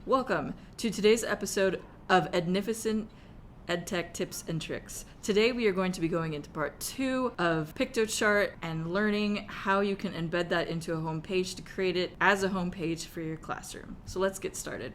Welcome to today's episode of Ednificent EdTech Tips and Tricks. Today we are going to be going into part 2 of Piktochart and learning how you can embed that into a home page to create it as a home page for your classroom. So let's get started.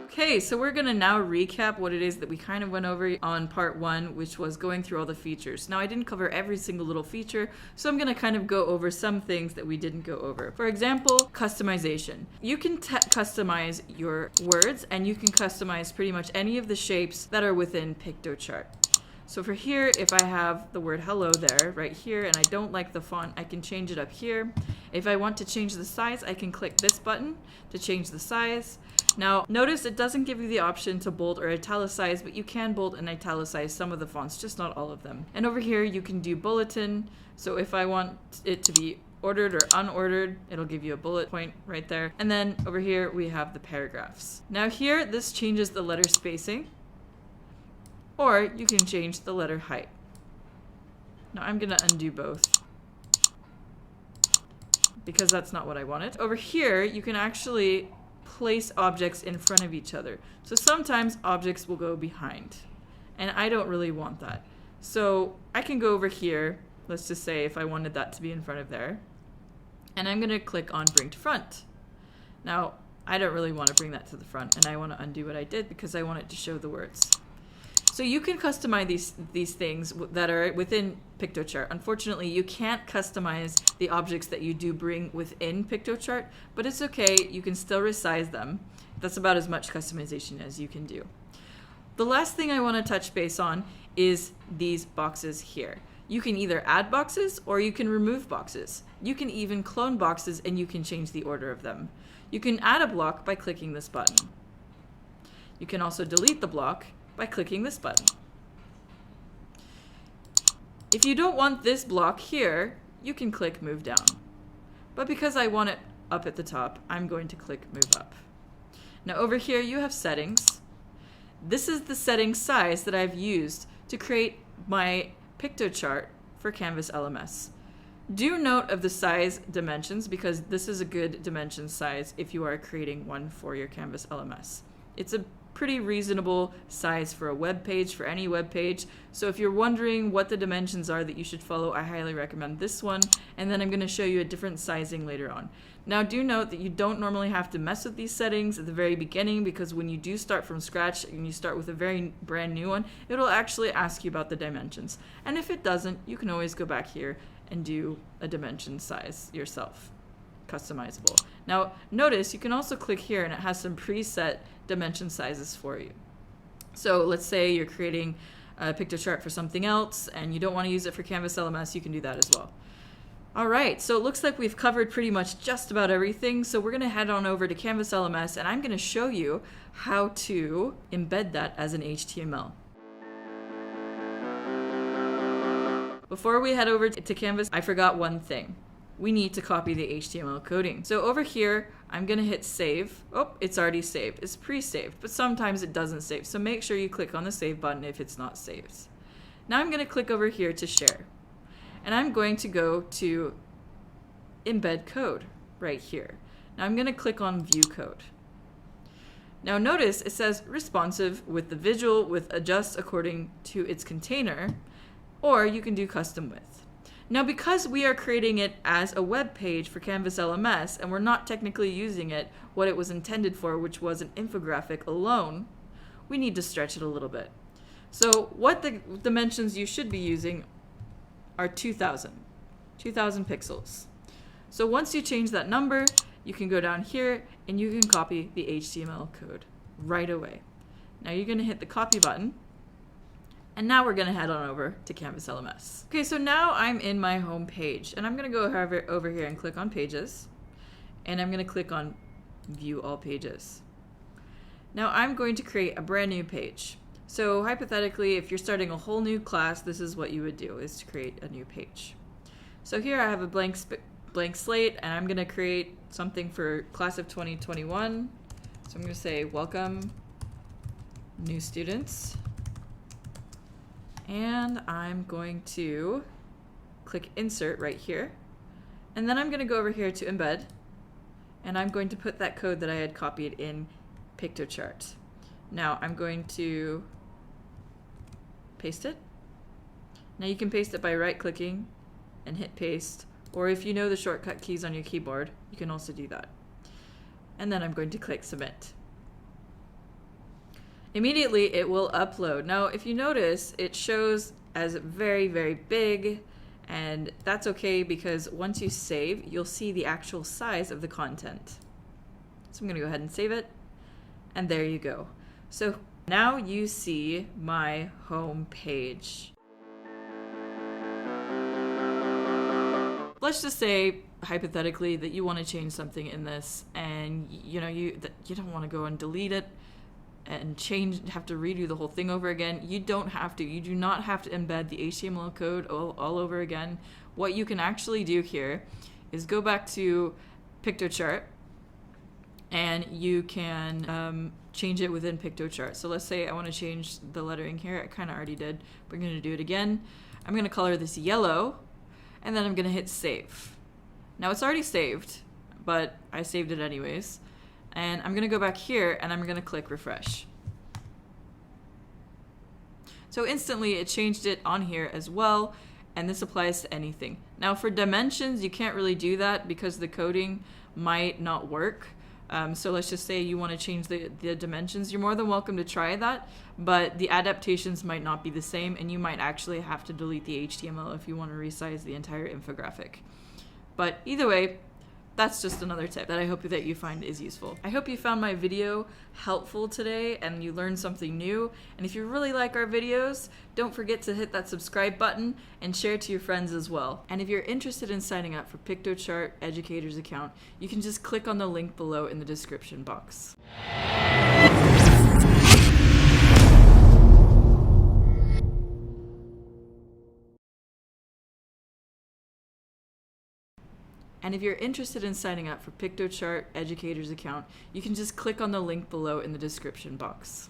Okay, so we're going to now recap what it is that we kind of went over on part 1, which was going through all the features. Now, I didn't cover every single little feature, so I'm going to kind of go over some things that we didn't go over. For example, customization. You can customize your words, and you can customize pretty much any of the shapes that are within Piktochart. So for here, if I have the word hello there, right here, and I don't like the font, I can change it up here. If I want to change the size, I can click this button to change the size. Now, notice it doesn't give you the option to bold or italicize, but you can bold and italicize some of the fonts, just not all of them. And over here, you can do bulletin. So if I want it to be ordered or unordered, it'll give you a bullet point right there. And then over here, we have the paragraphs. Now here, this changes the letter spacing, or you can change the letter height. Now I'm gonna undo both because that's not what I wanted. Over here, you can actually place objects in front of each other. So sometimes objects will go behind, and I don't really want that. So I can go over here, let's just say if I wanted that to be in front of there, and I'm gonna click on bring to front. Now, I don't really want to bring that to the front, and I want to undo what I did because I want it to show the words. So you can customize these things that are within Piktochart. Unfortunately, you can't customize the objects that you do bring within Piktochart, but it's okay, you can still resize them. That's about as much customization as you can do. The last thing I want to touch base on is these boxes here. You can either add boxes or you can remove boxes. You can even clone boxes and you can change the order of them. You can add a block by clicking this button. You can also delete the block by clicking this button. If you don't want this block here, you can click move down. But because I want it up at the top, I'm going to click move up. Now over here you have settings. This is the setting size that I've used to create my Piktochart for Canvas LMS. Do note of the size dimensions because this is a good dimension size if you are creating one for your Canvas LMS. It's a pretty reasonable size for a web page, for any web page. So if you're wondering what the dimensions are that you should follow, I highly recommend this one. And then I'm going to show you a different sizing later on. Now do note that you don't normally have to mess with these settings at the very beginning because when you do start from scratch and you start with a very brand new one, it'll actually ask you about the dimensions. And if it doesn't, you can always go back here and do a dimension size yourself. Customizable. Now notice you can also click here and it has some preset dimension sizes for you. So let's say you're creating a Piktochart for something else and you don't want to use it for Canvas LMS, you can do that as well. Alright, so it looks like we've covered pretty much just about everything, so we're going to head on over to Canvas LMS and I'm going to show you how to embed that as an HTML. Before we head over to Canvas, I forgot one thing. We need to copy the HTML coding. So over here, I'm gonna hit save. Oh, it's already saved. It's pre-saved, but sometimes it doesn't save. So make sure you click on the save button if it's not saved. Now I'm gonna click over here to share. And I'm going to go to embed code right here. Now I'm gonna click on view code. Now notice it says responsive with the visual with adjust according to its container, or you can do custom width. Now because we are creating it as a web page for Canvas LMS and we're not technically using it what it was intended for, which was an infographic alone, we need to stretch it a little bit. So what the dimensions you should be using are 2000 pixels. So once you change that number, you can go down here and you can copy the HTML code right away. Now you're going to hit the copy button. And now we're going to head on over to Canvas LMS. Okay, so now I'm in my home page, and I'm going to go over here and click on Pages, and I'm going to click on View All Pages. Now I'm going to create a brand new page. So hypothetically, if you're starting a whole new class, this is what you would do, is to create a new page. So here I have a blank slate, and I'm going to create something for class of 2021. So I'm going to say, welcome, new students. And I'm going to click insert right here. And then I'm going to go over here to embed. And I'm going to put that code that I had copied in Piktochart. Now I'm going to paste it. Now you can paste it by right-clicking and hit paste, or if you know the shortcut keys on your keyboard, you can also do that. And then I'm going to click submit. Immediately it will upload. Now if you notice, it shows as very, very big, and that's okay because once you save, you'll see the actual size of the content. So I'm going to go ahead and save it, and there you go. So now you see my home page. Let's just say, hypothetically, that you want to change something in this, and you don't want to go and delete it and have to redo the whole thing over again. You don't have to. You do not have to embed the HTML code all over again. What you can actually do here is go back to Piktochart, and you can change it within Piktochart. So let's say I want to change the lettering here. I kind of already did. We're going to do it again. I'm going to color this yellow, and then I'm going to hit save. Now it's already saved, but I saved it anyways. And I'm going to go back here, and I'm going to click refresh. So instantly it changed it on here as well, and this applies to anything. Now for dimensions, you can't really do that because the coding might not work. So let's just say you want to change the dimensions. You're more than welcome to try that, but the adaptations might not be the same, and you might actually have to delete the HTML if you want to resize the entire infographic. But either way, that's just another tip that I hope that you find is useful. I hope you found my video helpful today and you learned something new. And if you really like our videos, don't forget to hit that subscribe button and share to your friends as well. And if you're interested in signing up for Piktochart Educator's account, you can just click on the link below in the description box. And if you're interested in signing up for Piktochart Educator's account, you can just click on the link below in the description box.